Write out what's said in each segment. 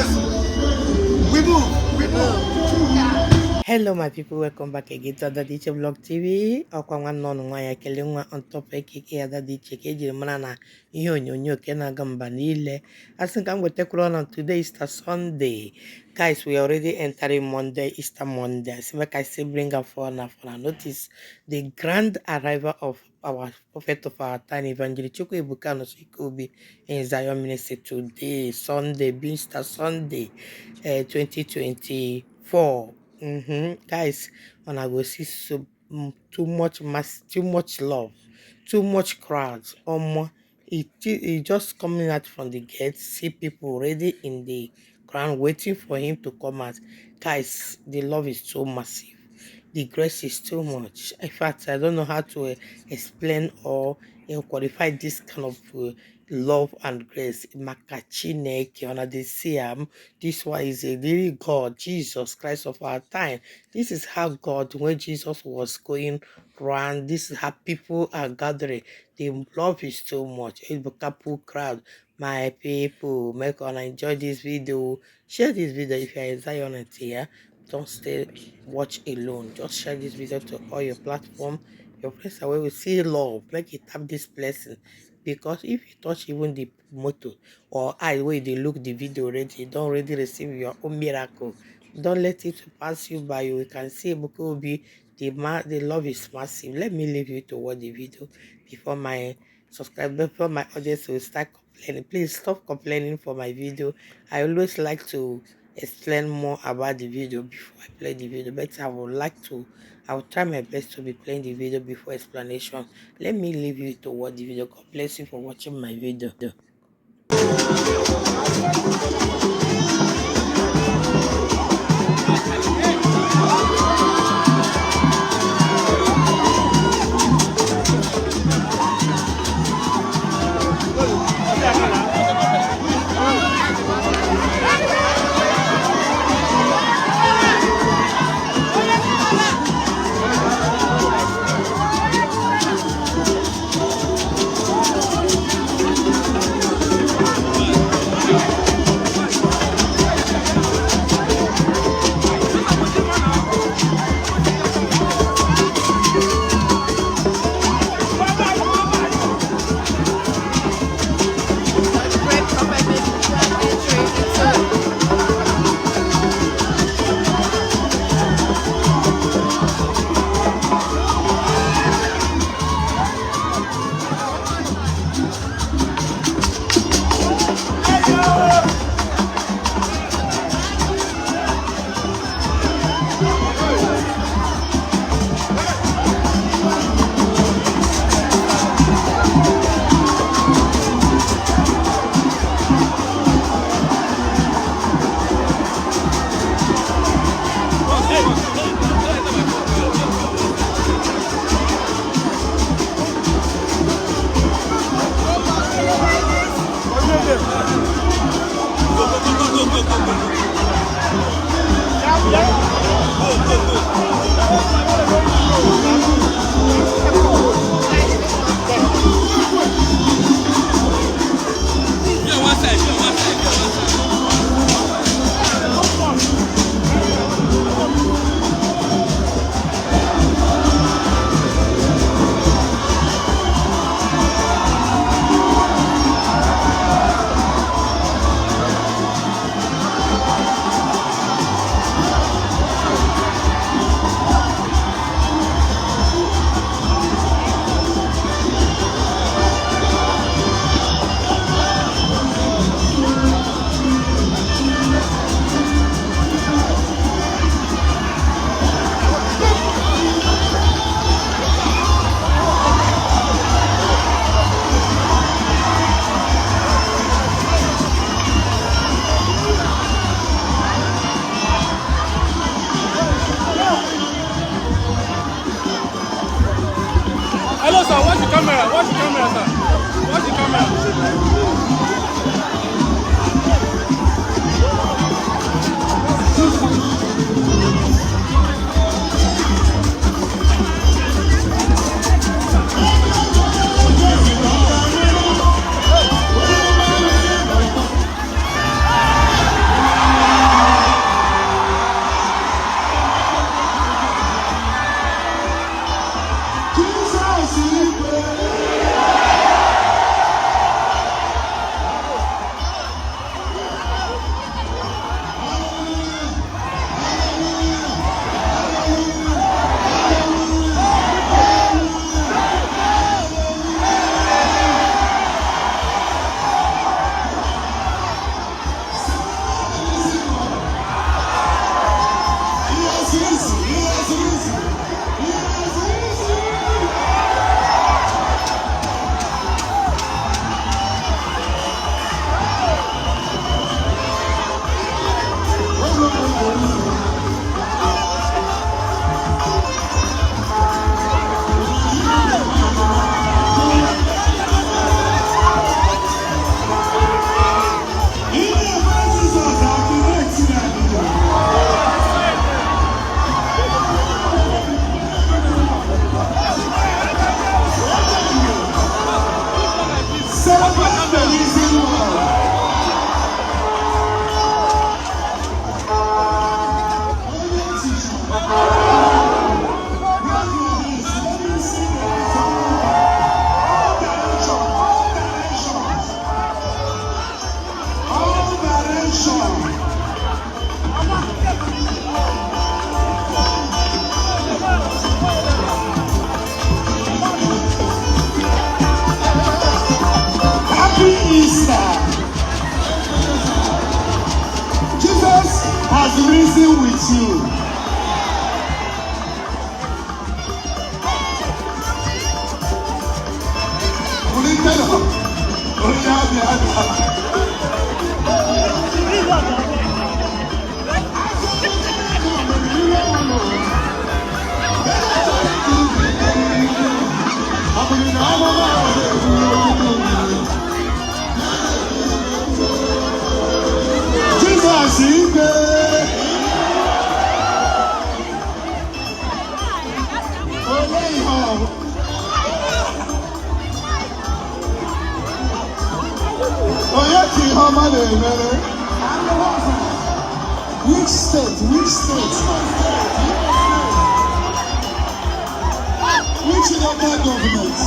We move. We move. Hello my people, welcome back again to Adadiche Vlog TV. Ọkwa nọ nwa ya kele nwa on top ekeke Adadiche ka ejiri mara na ihe onyonyo ke na-aga mba niile. Asị ka m wetekwara na today is the Sunday. Guys, we already entering Monday, Easter Monday. I see make I say bring up for notice the grand arrival of our prophet of our time, Evang Ebuka Obi'S in Zion Ministry today, Sunday, being Easter Sunday, 2024. Guys, when I go see so too much too much love, too much crowds. He just coming out from the gate, see people already in the ground waiting for him to come out. Guys, the love is so massive. The grace is too much. In fact, I don't know how to explain or qualify this kind of love and grace. Makachineke, on the Siam. This one is a really God, Jesus Christ of our time. This is how God, when Jesus was going around, this is how people are gathering. The love is too much. It's a couple crowd. My people, make on enjoy this video. Share this video if you're in Zion here. Don't stay watch alone. Just share this video to all your platform. Your friends are where we see love. Make it have this blessing. Because if you touch even the motto or I way they look the video already, don't already receive your own miracle. Don't let it pass you by. You can see Ebuka Obi, the love is massive. Let me leave you to watch the video before my subscriber, before my audience will start complaining. Please stop complaining for my video. I always like to explain more about the video before I play the video, but I will try my best to be playing the video before explanation. Let me leave you to watch the video. God bless you for watching my video. reason with you. Which state? Which state? Which local government?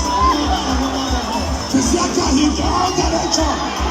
Kisiaka hit all direction.